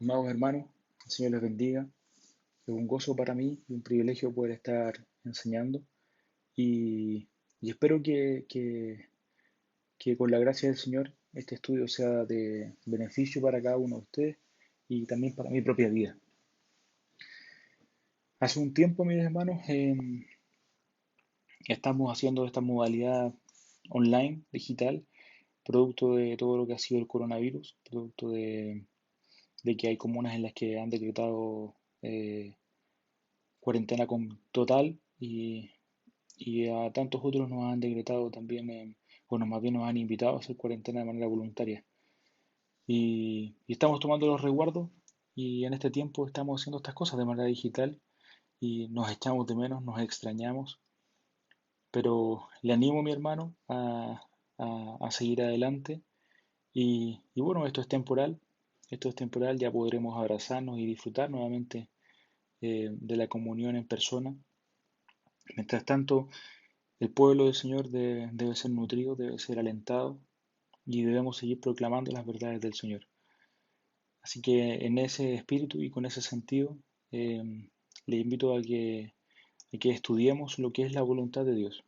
Amados hermanos, el Señor les bendiga. Es un gozo para mí y un privilegio poder estar enseñando y, y espero que con la gracia del Señor este estudio sea de beneficio para cada uno de ustedes y también para mi propia vida. Hace un tiempo, mis hermanos, estamos haciendo esta modalidad online, digital, producto de todo lo que ha sido el coronavirus, producto de que hay comunas en las que han decretado cuarentena total y a tantos otros nos han decretado también, bueno, más bien nos han invitado a hacer cuarentena de manera voluntaria. Y estamos tomando los resguardos y en este tiempo estamos haciendo estas cosas de manera digital y nos echamos de menos, nos extrañamos, pero le animo a mi hermano a seguir adelante y bueno, esto es temporal, ya podremos abrazarnos y disfrutar nuevamente de la comunión en persona. Mientras tanto, el pueblo del Señor debe ser nutrido, debe ser alentado y debemos seguir proclamando las verdades del Señor. Así que en ese espíritu y con ese sentido, eh, le invito a que estudiemos lo que es la voluntad de Dios.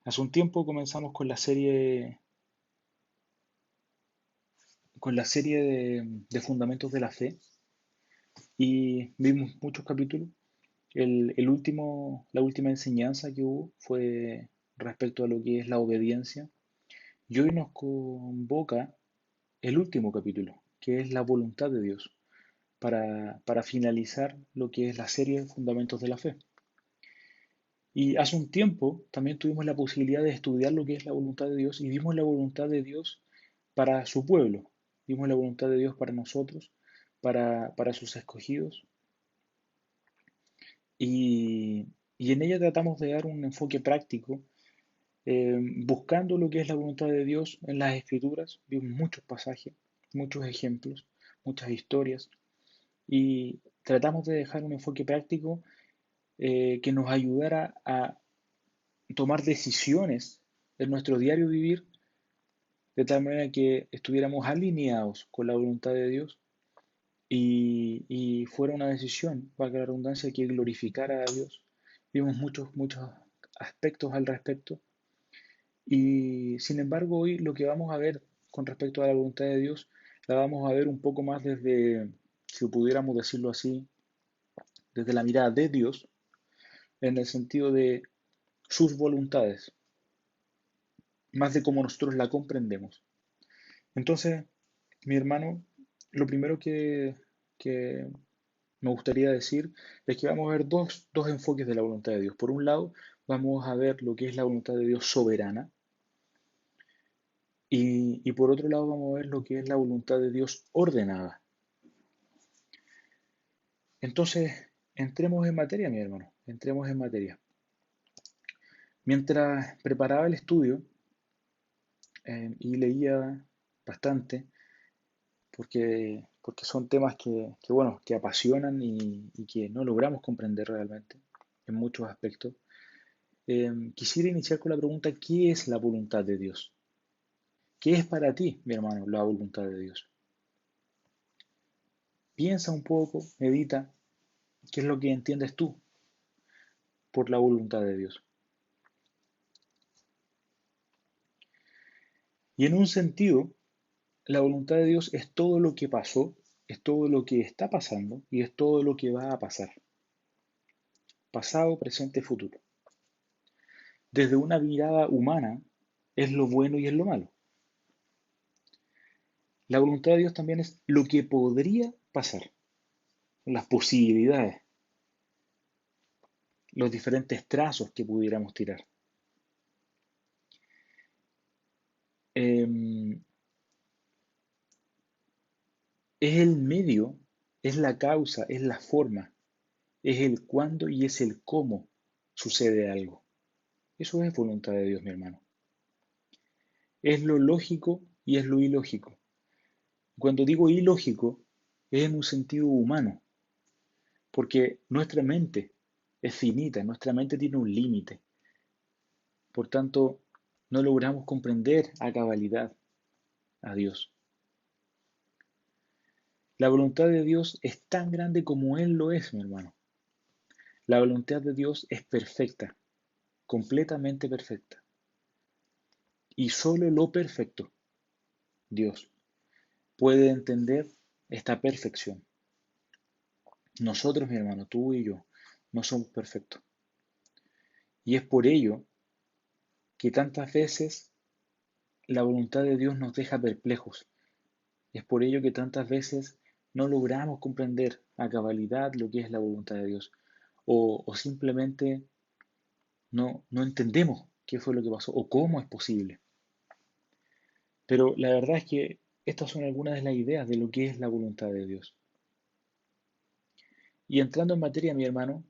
Hace un tiempo comenzamos con la serie de fundamentos de la fe y vimos muchos capítulos. La última enseñanza que hubo fue respecto a lo que es la obediencia. Y hoy nos convoca el último capítulo, que es la voluntad de Dios, para finalizar lo que es la serie de fundamentos de la fe. Y hace un tiempo también tuvimos la posibilidad de estudiar lo que es la voluntad de Dios y vimos la voluntad de Dios para su pueblo, vimos la voluntad de Dios para nosotros, para sus escogidos. Y, y en ella tratamos de dar un enfoque práctico, buscando lo que es la voluntad de Dios en las Escrituras. Vimos muchos pasajes, muchos ejemplos, muchas historias y tratamos de dejar un enfoque práctico que nos ayudara a tomar decisiones en nuestro diario vivir de tal manera que estuviéramos alineados con la voluntad de Dios y fuera una decisión, valga la redundancia, que glorificara a Dios. Vimos muchos aspectos al respecto y sin embargo hoy lo que vamos a ver con respecto a la voluntad de Dios la vamos a ver un poco más desde, si pudiéramos decirlo así, desde la mirada de Dios, en el sentido de sus voluntades, más de cómo nosotros la comprendemos. Entonces, mi hermano, lo primero que me gustaría decir es que vamos a ver dos enfoques de la voluntad de Dios. Por un lado, vamos a ver lo que es la voluntad de Dios soberana y por otro lado vamos a ver lo que es la voluntad de Dios ordenada. Entonces, entremos en materia, mi hermano, entremos en materia. Mientras preparaba el estudio y leía bastante, porque son temas bueno, que apasionan y que no logramos comprender realmente en muchos aspectos. Quisiera iniciar con la pregunta, ¿qué es la voluntad de Dios? ¿Qué es para ti, mi hermano, la voluntad de Dios? Piensa un poco, medita, ¿qué es lo que entiendes tú por la voluntad de Dios? Y en un sentido, la voluntad de Dios es todo lo que pasó, es todo lo que está pasando y es todo lo que va a pasar. Pasado, presente, futuro. Desde una mirada humana, es lo bueno y es lo malo. La voluntad de Dios también es lo que podría pasar, las posibilidades, los diferentes trazos que pudiéramos tirar. Em, es el medio, es la causa, es la forma, es el cuándo y es el cómo sucede algo. Eso es voluntad de Dios, mi hermano. Es lo lógico y es lo ilógico. Cuando digo ilógico, es en un sentido humano, porque nuestra mente es finita, nuestra mente tiene un límite. Por tanto, No logramos comprender a cabalidad a Dios. La voluntad de Dios es tan grande como Él lo es, mi hermano. La voluntad de Dios es perfecta, completamente perfecta. Y solo lo perfecto, Dios, puede entender esta perfección. Nosotros, mi hermano, tú y yo, no somos perfectos. Y es por ello que tantas veces la voluntad de Dios nos deja perplejos. Es por ello que tantas veces no logramos comprender a cabalidad lo que es la voluntad de Dios. O simplemente no entendemos qué fue lo que pasó o cómo es posible. Pero la verdad es que estas son algunas de las ideas de lo que es la voluntad de Dios. Y entrando en materia, mi hermano,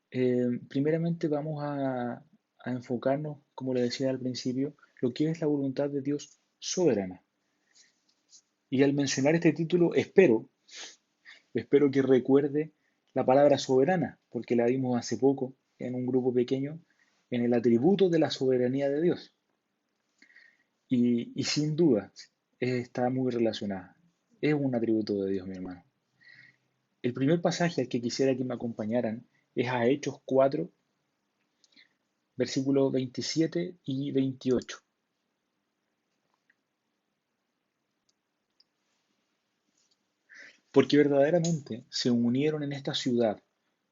primeramente vamos a enfocarnos, como le decía al principio, lo que es la voluntad de Dios soberana. Y al mencionar este título, espero que recuerde la palabra soberana, porque la vimos hace poco en un grupo pequeño, en el atributo de la soberanía de Dios. Y sin duda está muy relacionada. Es un atributo de Dios, mi hermano. El primer pasaje al que quisiera que me acompañaran es a Hechos 4, versículos 27 y 28. Porque verdaderamente se unieron en esta ciudad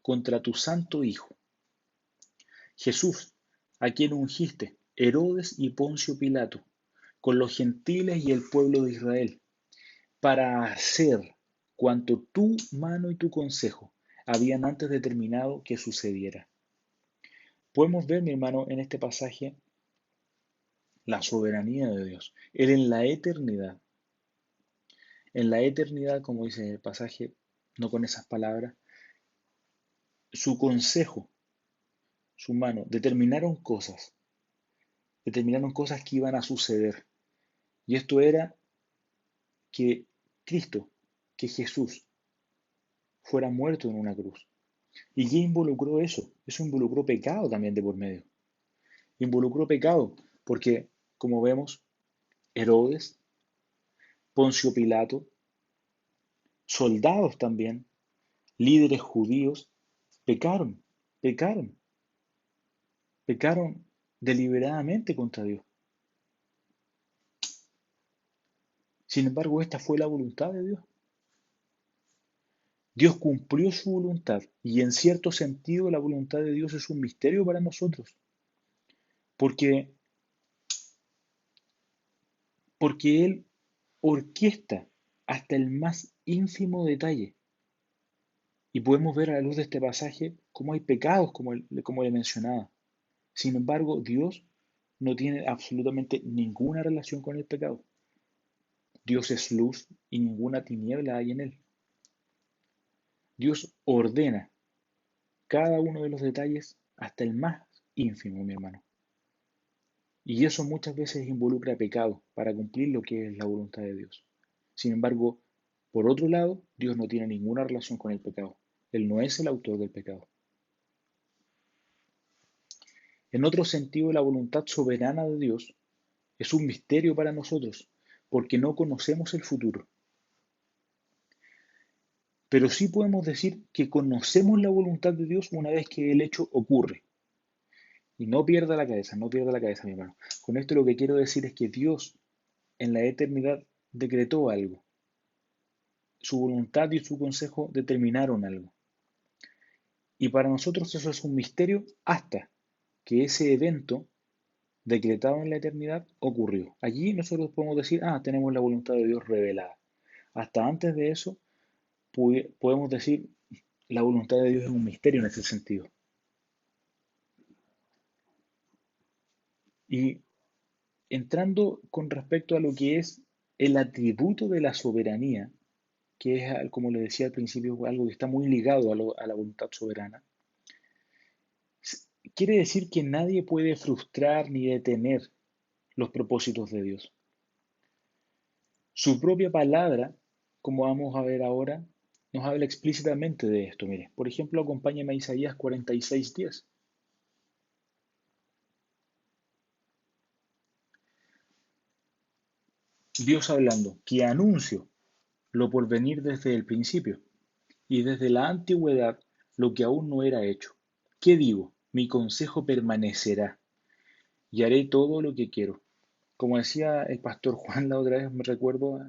contra tu santo Hijo, Jesús, a quien ungiste, Herodes y Poncio Pilato, con los gentiles y el pueblo de Israel, para hacer cuanto tu mano y tu consejo habían antes determinado que sucediera. Podemos ver, mi hermano, en este pasaje la soberanía de Dios. Él en la eternidad, como dice el pasaje, no con esas palabras, su consejo, su mano, determinaron cosas que iban a suceder. Y esto era que Cristo, que Jesús, fuera muerto en una cruz. ¿Y qué involucró eso? Eso involucró pecado también de por medio. Involucró pecado porque, como vemos, Herodes, Poncio Pilato, soldados también, líderes judíos, pecaron, pecaron, pecaron deliberadamente contra Dios. Sin embargo, esta fue la voluntad de Dios. Dios cumplió su voluntad y en cierto sentido la voluntad de Dios es un misterio para nosotros, porque, porque Él orquesta hasta el más ínfimo detalle. Y podemos ver a la luz de este pasaje cómo hay pecados, como le mencionaba. Sin embargo, Dios no tiene absolutamente ninguna relación con el pecado. Dios es luz y ninguna tiniebla hay en él. Dios ordena cada uno de los detalles hasta el más ínfimo, mi hermano. Y eso muchas veces involucra pecado para cumplir lo que es la voluntad de Dios. Sin embargo, por otro lado, Dios no tiene ninguna relación con el pecado. Él no es el autor del pecado. En otro sentido, la voluntad soberana de Dios es un misterio para nosotros, porque no conocemos el futuro. Pero sí podemos decir que conocemos la voluntad de Dios una vez que el hecho ocurre. Y no pierda la cabeza, no pierda la cabeza, mi hermano. Con esto lo que quiero decir es que Dios en la eternidad decretó algo. Su voluntad y su consejo determinaron algo. Y para nosotros eso es un misterio hasta que ese evento decretado en la eternidad ocurrió. Allí nosotros podemos decir, tenemos la voluntad de Dios revelada. Hasta antes de eso podemos decir, la voluntad de Dios es un misterio en ese sentido. Y entrando con respecto a lo que es el atributo de la soberanía, que es, como le decía al principio, algo que está muy ligado a la voluntad soberana, quiere decir que nadie puede frustrar ni detener los propósitos de Dios. Su propia palabra, como vamos a ver ahora, nos habla explícitamente de esto. Mire, por ejemplo, acompáñame a Isaías 46:10. Dios hablando, que anuncio lo por venir desde el principio y desde la antigüedad lo que aún no era hecho. ¿Qué digo? Mi consejo permanecerá y haré todo lo que quiero. Como decía el pastor Juan la otra vez, me recuerdo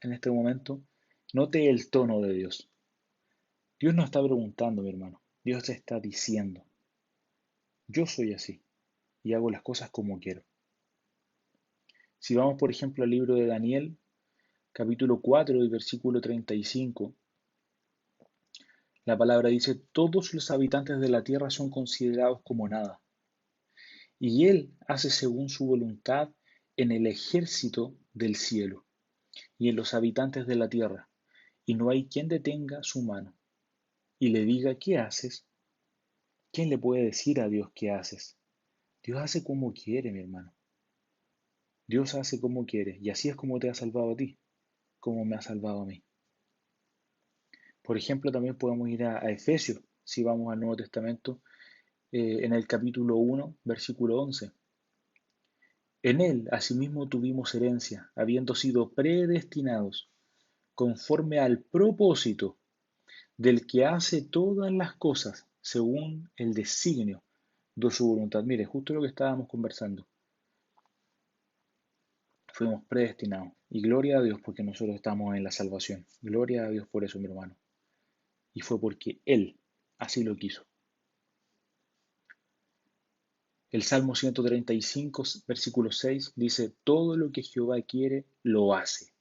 en este momento, note el tono de Dios. Dios no está preguntando, mi hermano. Dios está diciendo, yo soy así y hago las cosas como quiero. Si vamos, por ejemplo, al libro de Daniel, capítulo 4 y versículo 35, la palabra dice, todos los habitantes de la tierra son considerados como nada, y Él hace según su voluntad en el ejército del cielo y en los habitantes de la tierra, y no hay quien detenga su mano y le diga, ¿qué haces? ¿Quién le puede decir a Dios qué haces? Dios hace como quiere, mi hermano. Dios hace como quiere, y así es como te ha salvado a ti, como me ha salvado a mí. Por ejemplo, también podemos ir a Efesios, si vamos al Nuevo Testamento, en el capítulo 1, versículo 11. En él, asimismo, tuvimos herencia, habiendo sido predestinados conforme al propósito del que hace todas las cosas según el designio de su voluntad. Mire, justo lo que estábamos conversando. Fuimos predestinados. Y gloria a Dios porque nosotros estamos en la salvación. Gloria a Dios por eso, mi hermano. Y fue porque Él así lo quiso. El Salmo 135, versículo 6 dice, todo lo que Jehová quiere, lo hace,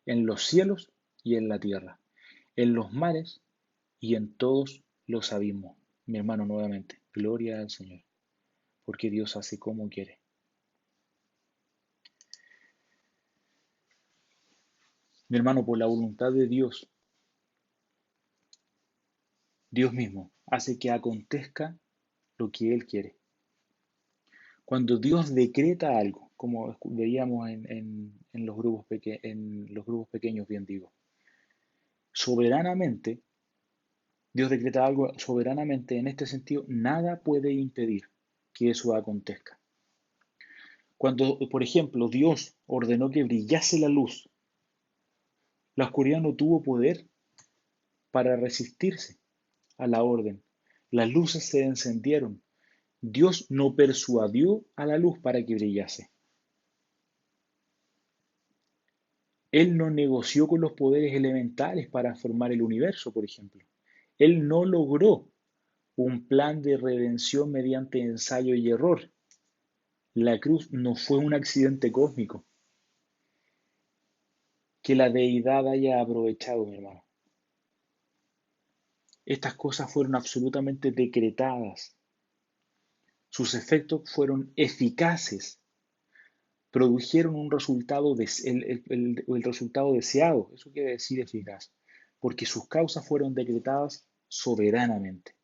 en los cielos y en la tierra, en los mares y en todos los abismos. Mi hermano, nuevamente, gloria al Señor, porque Dios hace como quiere. Mi hermano, por la voluntad de Dios, Dios mismo hace que acontezca lo que Él quiere. Cuando Dios decreta algo, como veíamos en los grupos pequeños, bien digo, soberanamente, Dios decreta algo soberanamente, en este sentido, nada puede impedir que eso acontezca. Cuando, por ejemplo, Dios ordenó que brillase la luz, la oscuridad no tuvo poder para resistirse a la orden. Las luces se encendieron. Dios no persuadió a la luz para que brillase. Él no negoció con los poderes elementales para formar el universo, por ejemplo. Él no logró un plan de redención mediante ensayo y error. La cruz no fue un accidente cósmico que la deidad haya aprovechado, mi hermano. Estas cosas fueron absolutamente decretadas. Sus efectos fueron eficaces, produjeron un resultado, el resultado deseado. Eso quiere decir eficaz, porque sus causas fueron decretadas soberanamente.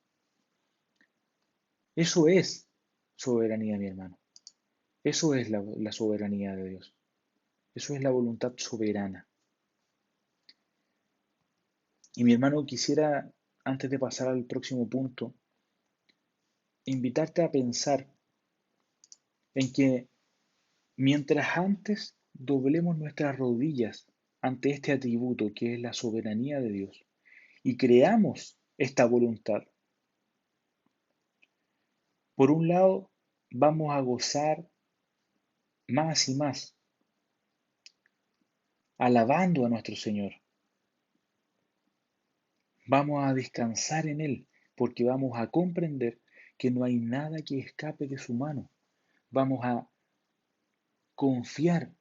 Eso es soberanía, mi hermano. Eso es la soberanía de Dios. Eso es la voluntad soberana. Y mi hermano, quisiera, antes de pasar al próximo punto, invitarte a pensar en que mientras antes doblemos nuestras rodillas ante este atributo que es la soberanía de Dios y creamos esta voluntad, por un lado vamos a gozar más y más alabando a nuestro Señor. Vamos a descansar en Él porque vamos a comprender que no hay nada que escape de su mano. Vamos a confiar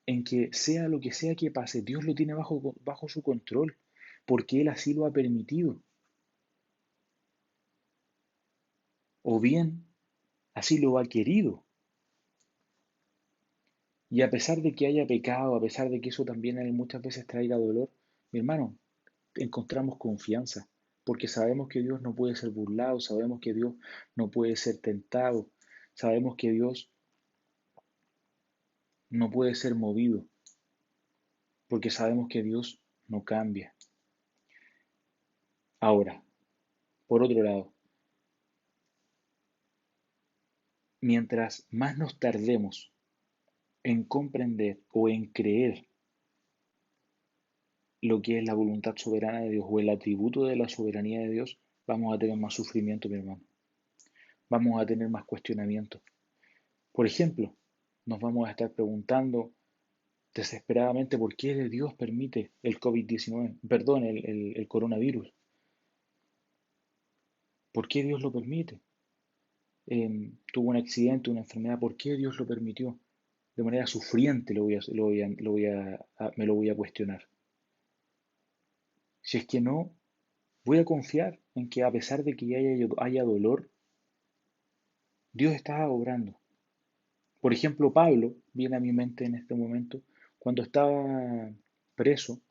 en que sea lo que sea que pase, Dios lo tiene bajo su control, porque Él así lo ha permitido. O bien, así lo ha querido. Y a pesar de que haya pecado, a pesar de que eso también muchas veces traiga dolor, mi hermano, encontramos confianza, porque sabemos que Dios no puede ser burlado, sabemos que Dios no puede ser tentado, sabemos que Dios no puede ser movido, porque sabemos que Dios no cambia. Ahora, por otro lado, mientras más nos tardemos en comprender o en creer lo que es la voluntad soberana de Dios o el atributo de la soberanía de Dios, vamos a tener más sufrimiento, mi hermano. Vamos a tener más cuestionamiento. Por ejemplo, nos vamos a estar preguntando desesperadamente por qué Dios permite el COVID-19, perdón, el coronavirus. ¿Por qué Dios lo permite? Tuvo un accidente, una enfermedad, ¿por qué Dios lo permitió? De manera sufriente me lo voy a cuestionar. Si es que no, voy a confiar en que a pesar de que haya dolor, Dios está obrando. Por ejemplo, Pablo viene a mi mente en este momento, cuando estaba preso.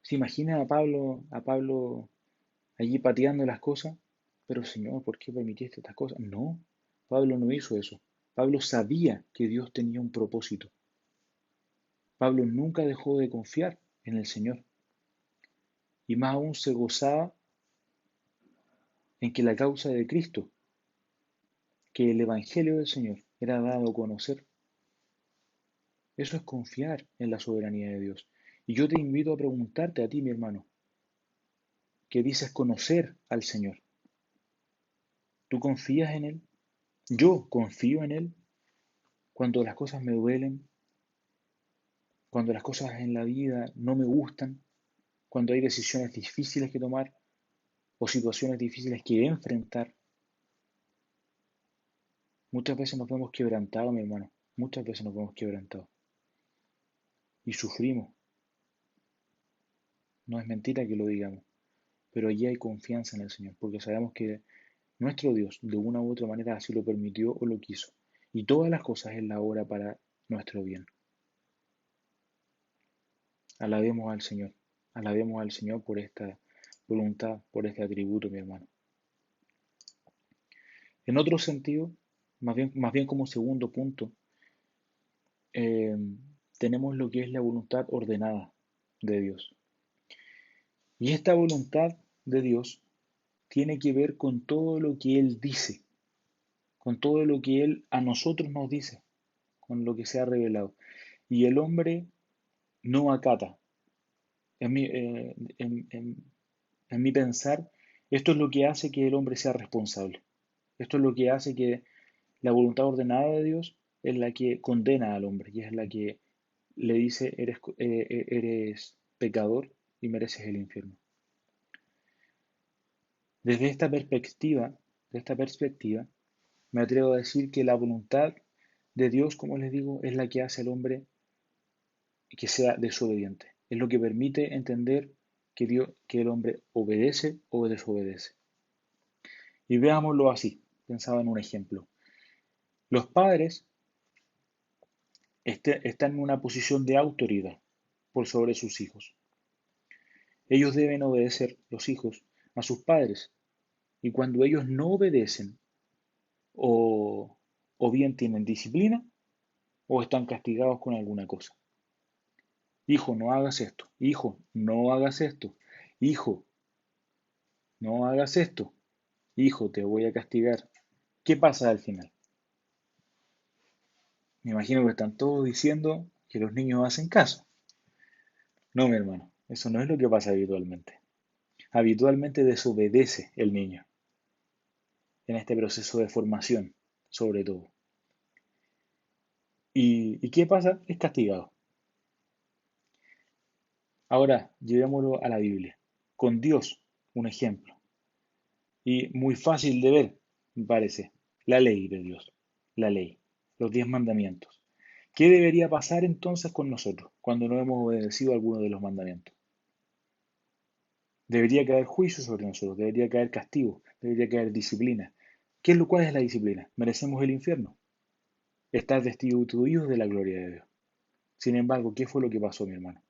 ¿Se imagina a Pablo allí pateando las cosas? Pero Señor, ¿por qué permitiste estas cosas? No, Pablo no hizo eso. Pablo sabía que Dios tenía un propósito. Pablo nunca dejó de confiar en el Señor. Y más aún se gozaba en que la causa de Cristo, que el Evangelio del Señor era dado a conocer. Eso es confiar en la soberanía de Dios. Y yo te invito a preguntarte a ti, mi hermano, que dices conocer al Señor. ¿Tú confías en Él? Yo confío en Él cuando las cosas me duelen, cuando las cosas en la vida no me gustan, cuando hay decisiones difíciles que tomar o situaciones difíciles que enfrentar. Muchas veces nos vemos quebrantados, mi hermano. Muchas veces nos vemos quebrantados y sufrimos. No es mentira que lo digamos, pero allí hay confianza en el Señor, porque sabemos que nuestro Dios, de una u otra manera, así lo permitió o lo quiso. Y todas las cosas es la obra para nuestro bien. Alabemos al Señor. Alabemos al Señor por esta voluntad, por este atributo, mi hermano. En otro sentido, más bien como segundo punto, eh, tenemos lo que es la voluntad ordenada de Dios. Y esta voluntad de Dios tiene que ver con todo lo que Él dice, con todo lo que Él a nosotros nos dice, con lo que se ha revelado. Y el hombre no acata. En mi, en mi pensar, esto es lo que hace que el hombre sea responsable. Esto es lo que hace que la voluntad ordenada de Dios es la que condena al hombre y es la que le dice, eres pecador y mereces el infierno. Desde esta perspectiva, me atrevo a decir que la voluntad de Dios, como les digo, es la que hace al hombre que sea desobediente. Es lo que permite entender que el hombre obedece o desobedece. Y veámoslo así. Pensaba en un ejemplo. Los padres están en una posición de autoridad por sobre sus hijos. Ellos deben obedecer, los hijos, a sus padres. Y cuando ellos no obedecen o, o bien tienen disciplina o están castigados con alguna cosa. Hijo, no hagas esto. Hijo, no hagas esto. Hijo, no hagas esto. Hijo, te voy a castigar. ¿Qué pasa al final? Me imagino que están todos diciendo que los niños hacen caso. No, mi hermano, eso no es lo que pasa habitualmente. Habitualmente desobedece el niño en este proceso de formación, sobre todo. ¿Y qué pasa? Es castigado. Ahora, llevémoslo a la Biblia. Con Dios, un ejemplo. Y muy fácil de ver, me parece. La ley de Dios. La ley. Los 10 mandamientos. ¿Qué debería pasar entonces con nosotros cuando no hemos obedecido alguno de los mandamientos? Debería caer juicio sobre nosotros, debería caer castigo, debería caer disciplina. ¿Cuál es la disciplina? Merecemos el infierno. Estar destituidos de la gloria de Dios. Sin embargo, ¿qué fue lo que pasó, mi hermano?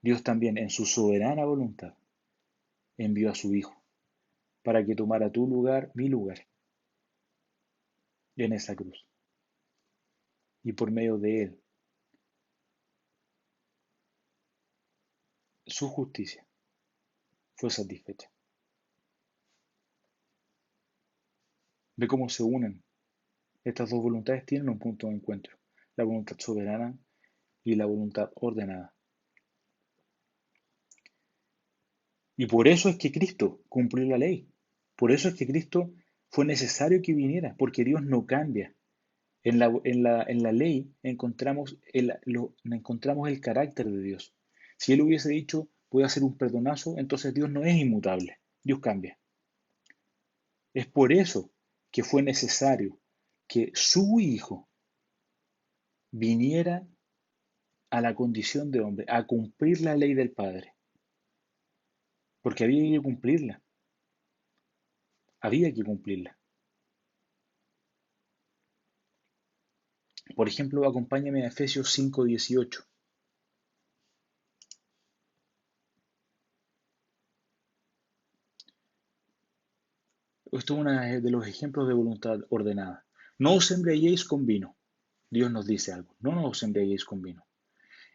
Dios también, en su soberana voluntad, envió a su Hijo para que tomara tu lugar, mi lugar, en esa cruz. Y por medio de Él, su justicia fue satisfecha. Ve cómo se unen Estas dos voluntades tienen un punto de encuentro, la voluntad soberana y la voluntad ordenada. Y por eso es que Cristo cumplió la ley. Por eso es que Cristo fue necesario que viniera, porque Dios no cambia. En la ley encontramos el carácter de Dios. Si Él hubiese dicho, voy a hacer un perdonazo, entonces Dios no es inmutable. Dios cambia. Es por eso que fue necesario que su Hijo viniera a la condición de hombre, a cumplir la ley del Padre. Porque había que cumplirla. Había que cumplirla. Por ejemplo, acompáñame a Efesios 5:18. Esto es uno de los ejemplos de voluntad ordenada. No os embriaguéis con vino. Dios nos dice algo. No os embriaguéis con vino,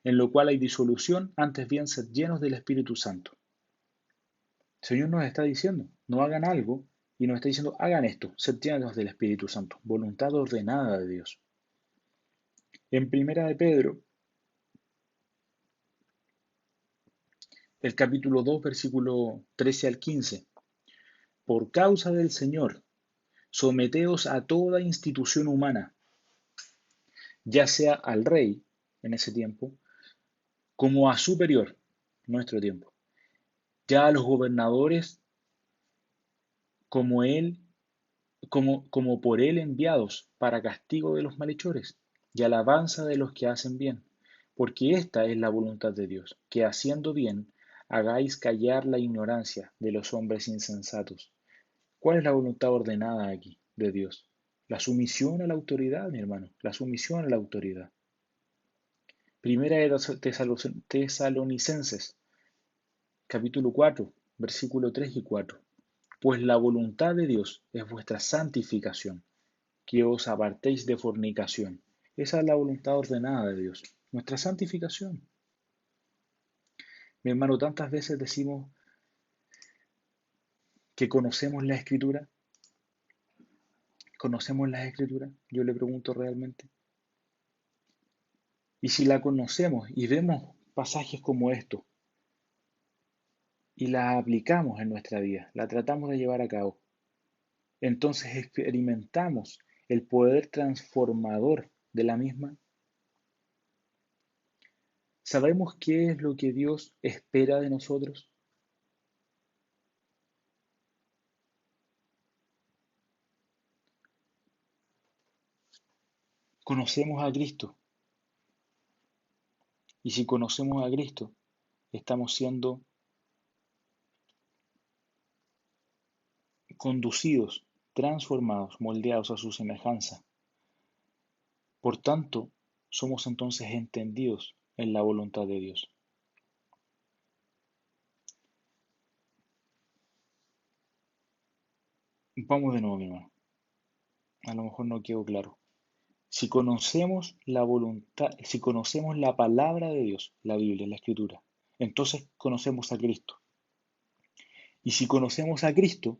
en lo cual hay disolución, antes bien sed llenos del Espíritu Santo. El Señor nos está diciendo, no hagan algo, y nos está diciendo, hagan esto, sed llenos del Espíritu Santo. Voluntad ordenada de Dios. En Primera de Pedro, el capítulo 2, versículo 13 al 15. Por causa del Señor, someteos a toda institución humana, ya sea al rey, en ese tiempo, como a superior, nuestro tiempo, ya a los gobernadores como él, como por él enviados para castigo de los malhechores y alabanza de los que hacen bien, porque esta es la voluntad de Dios, que haciendo bien hagáis callar la ignorancia de los hombres insensatos. ¿Cuál es la voluntad ordenada aquí de Dios? La sumisión a la autoridad, mi hermano, la sumisión a la autoridad. Primera de Tesalonicenses, capítulo 4, versículo 3 y 4. Pues la voluntad de Dios es vuestra santificación, que os apartéis de fornicación. Esa es la voluntad ordenada de Dios, nuestra santificación. Mi hermano, tantas veces decimos que conocemos la Escritura. ¿Conocemos la Escritura? Yo le pregunto realmente. Y si la conocemos y vemos pasajes como estos y las aplicamos en nuestra vida, la tratamos de llevar a cabo, entonces experimentamos el poder transformador de la misma. ¿Sabemos qué es lo que Dios espera de nosotros? Conocemos a Cristo. Y si conocemos a Cristo, estamos siendo conducidos, transformados, moldeados a su semejanza. Por tanto, somos entonces entendidos en la voluntad de Dios. Vamos de nuevo, mi hermano. A lo mejor no quedó claro. Si conocemos la voluntad, si conocemos la palabra de Dios, la Biblia, la Escritura, entonces conocemos a Cristo. Y si conocemos a Cristo,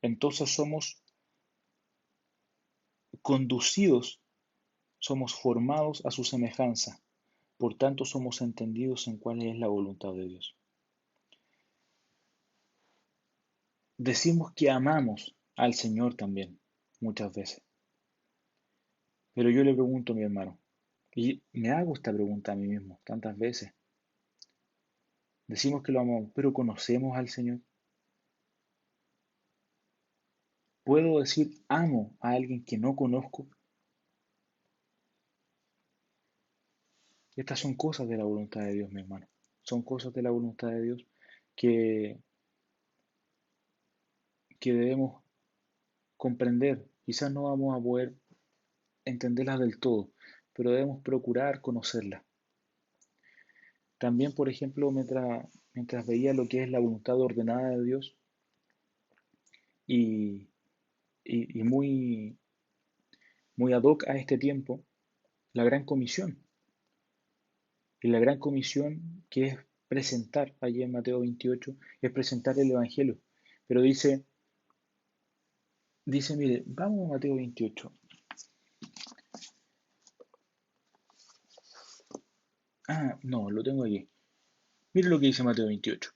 entonces somos conducidos, somos formados a su semejanza. Por tanto, somos entendidos en cuál es la voluntad de Dios. Decimos que amamos al Señor también, muchas veces. Pero yo le pregunto a mi hermano, y me hago esta pregunta a mí mismo tantas veces. Decimos que lo amamos, pero ¿conocemos al Señor? ¿Puedo decir amo a alguien que no conozco? Estas son cosas de la voluntad de Dios, mi hermano. Son cosas de la voluntad de Dios que, que debemos comprender. Quizás no vamos a poder entenderlas del todo, pero debemos procurar conocerlas. También, por ejemplo, mientras veía lo que es la voluntad ordenada de Dios y, y muy ad hoc a este tiempo, la gran comisión. Y la gran comisión que es presentar, allí en Mateo 28, es presentar el Evangelio. Pero dice, mire, vamos a Mateo 28. No, lo tengo aquí. Mire lo que dice Mateo 28.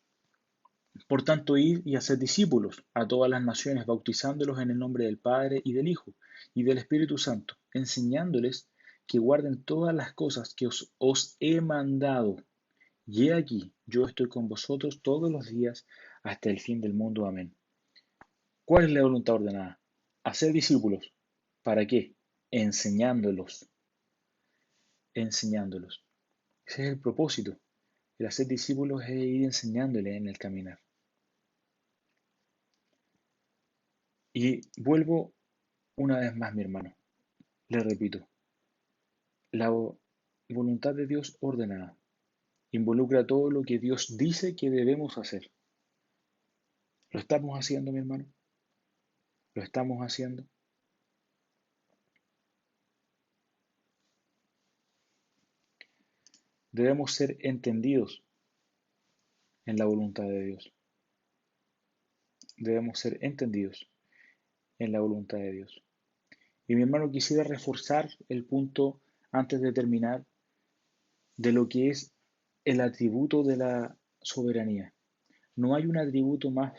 Por tanto, id y haced discípulos a todas las naciones, bautizándolos en el nombre del Padre y del Hijo y del Espíritu Santo, enseñándoles que guarden todas las cosas que os he mandado. Y he aquí, yo estoy con vosotros todos los días hasta el fin del mundo. Amén. ¿Cuál es la voluntad ordenada? Hacer discípulos. ¿Para qué? Enseñándolos, enseñándolos. Ese es el propósito. El hacer discípulos es ir enseñándole en el caminar. Y vuelvo una vez más, mi hermano. Le repito, la voluntad de Dios ordenada involucra todo lo que Dios dice que debemos hacer. ¿Lo estamos haciendo, mi hermano? ¿Lo estamos haciendo? Debemos ser entendidos en la voluntad de Dios. Debemos ser entendidos en la voluntad de Dios. Y mi hermano, quisiera reforzar el punto antes de terminar de lo que es el atributo de la soberanía. No hay un atributo más,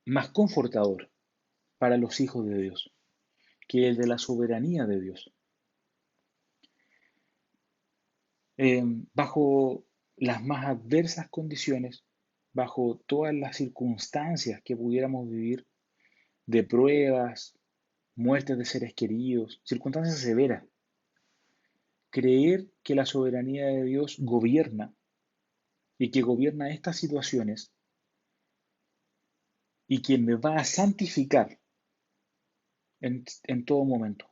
más confortador para los hijos de Dios que el de la soberanía de Dios. Bajo las más adversas condiciones, bajo todas las circunstancias que pudiéramos vivir, de pruebas, muertes de seres queridos, circunstancias severas, creer que la soberanía de Dios gobierna y que gobierna estas situaciones y que me va a santificar en todo momento.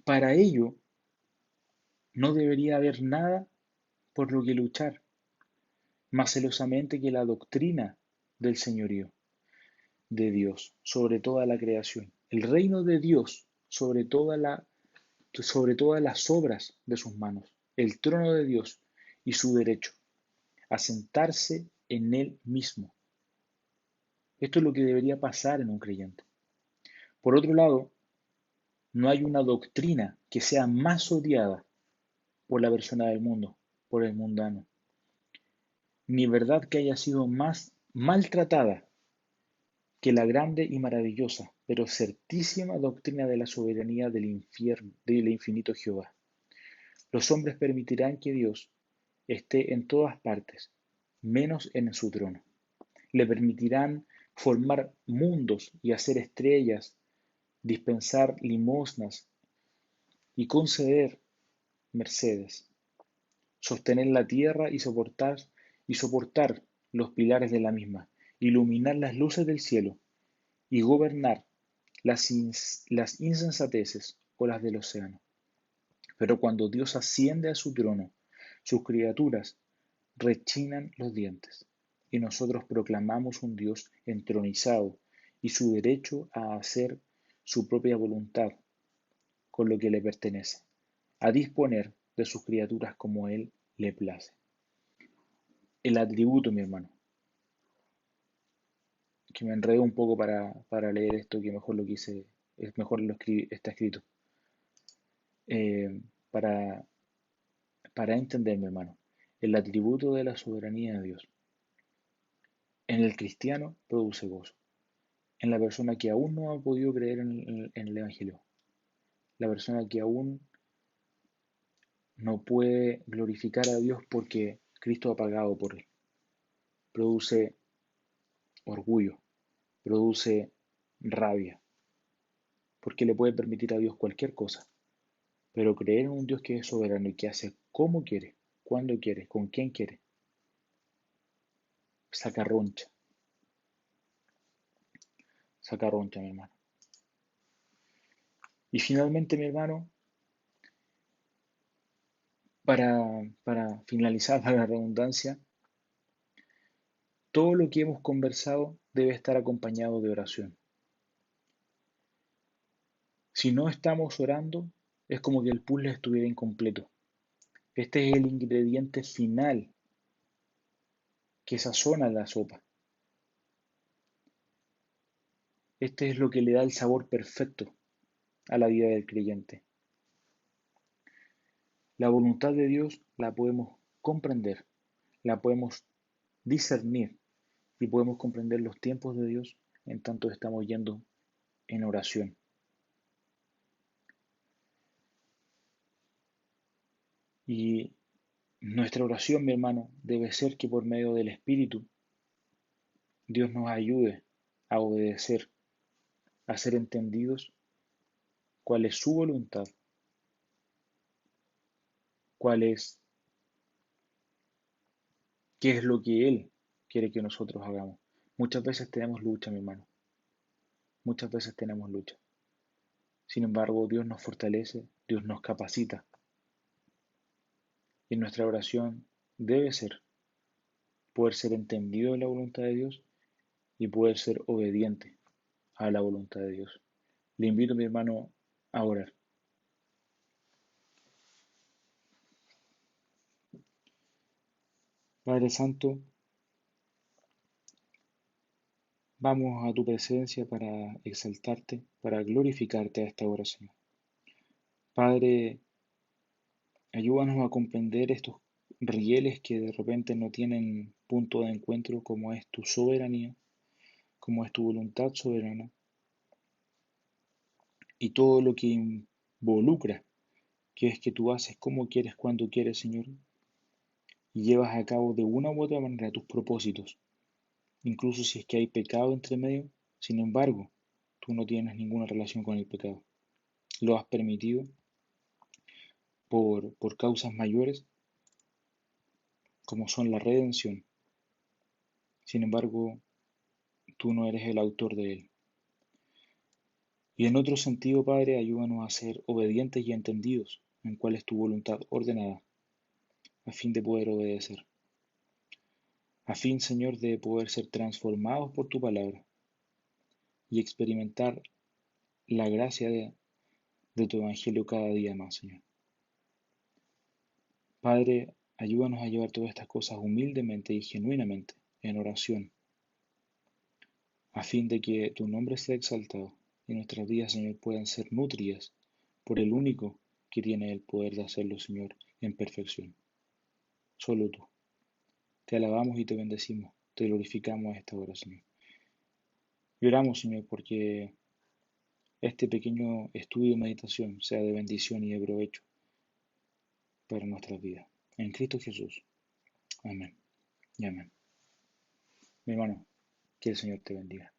Para ello, no debería haber nada por lo que luchar, más celosamente que la doctrina del señorío de Dios sobre toda la creación, el reino de Dios sobre todas las obras de sus manos, el trono de Dios y su derecho a sentarse en él mismo. Esto es lo que debería pasar en un creyente. Por otro lado, no hay una doctrina que sea más odiada por la persona del mundo, por el mundano, ni verdad que haya sido más maltratada que la grande y maravillosa, pero certísima doctrina de la soberanía del infinito Jehová. Los hombres permitirán que Dios esté en todas partes, menos en su trono. Le permitirán formar mundos y hacer estrellas, dispensar limosnas y conceder mercedes, sostener la tierra y soportar los pilares de la misma, iluminar las luces del cielo y gobernar las insensateces o las del océano. Pero cuando Dios asciende a su trono, sus criaturas rechinan los dientes, y nosotros proclamamos un Dios entronizado y su derecho a hacer su propia voluntad con lo que le pertenece, a disponer de sus criaturas como Él le place. El atributo, mi hermano, que me enredo un poco para leer esto, que mejor lo quise, es mejor lo escribí, está escrito. Eh, para, para entender, mi hermano, el atributo de la soberanía de Dios en el cristiano produce gozo. En la persona que aún no ha podido creer en el Evangelio, la persona que aún no puede glorificar a Dios porque Cristo ha pagado por él, produce orgullo, produce rabia, porque le puede permitir a Dios cualquier cosa, pero creer en un Dios que es soberano y que hace como quiere, cuando quiere, con quien quiere, saca roncha, saca roncha, mi hermano. Y finalmente, mi hermano, para finalizar, para la redundancia, todo lo que hemos conversado debe estar acompañado de oración. Si no estamos orando, es como que el puzzle estuviera incompleto. Este es el ingrediente final que sazona la sopa. Este es lo que le da el sabor perfecto a la vida del creyente. La voluntad de Dios la podemos comprender, la podemos discernir y podemos comprender los tiempos de Dios en tanto estamos yendo en oración. Y nuestra oración, mi hermano, debe ser que por medio del Espíritu Dios nos ayude a obedecer, a ser entendidos cuál es su voluntad, cuál es, qué es lo que Él quiere que nosotros hagamos. Muchas veces tenemos lucha, mi hermano, muchas veces tenemos lucha. Sin embargo, Dios nos fortalece, Dios nos capacita. Y nuestra oración debe ser poder ser entendido de la voluntad de Dios y poder ser obediente a la voluntad de Dios. Le invito, mi hermano, a orar. Padre Santo, vamos a tu presencia para exaltarte, para glorificarte a esta hora, Señor. Padre, ayúdanos a comprender estos rieles que de repente no tienen punto de encuentro, como es tu soberanía, como es tu voluntad soberana y todo lo que involucra, que es que tú haces como quieres, cuando quieres, Señor, y llevas a cabo de una u otra manera tus propósitos, incluso si es que hay pecado entre medio. Sin embargo, tú no tienes ninguna relación con el pecado. Lo has permitido por causas mayores, como son la redención. Sin embargo, tú no eres el autor de él. Y en otro sentido, Padre, ayúdanos a ser obedientes y entendidos en cuál es tu voluntad ordenada, a fin de poder obedecer, a fin, Señor, de poder ser transformados por tu palabra y experimentar la gracia de tu evangelio cada día más, Señor. Padre, ayúdanos a llevar todas estas cosas humildemente y genuinamente en oración, a fin de que tu nombre sea exaltado y nuestras vidas, Señor, puedan ser nutridas por el único que tiene el poder de hacerlo, Señor, en perfección. Solo tú. Te alabamos y te bendecimos, te glorificamos a esta hora, Señor. Y oramos, Señor, porque este pequeño estudio y meditación sea de bendición y de provecho para nuestras vidas. En Cristo Jesús. Amén y amén. Mi hermano, que el Señor te bendiga.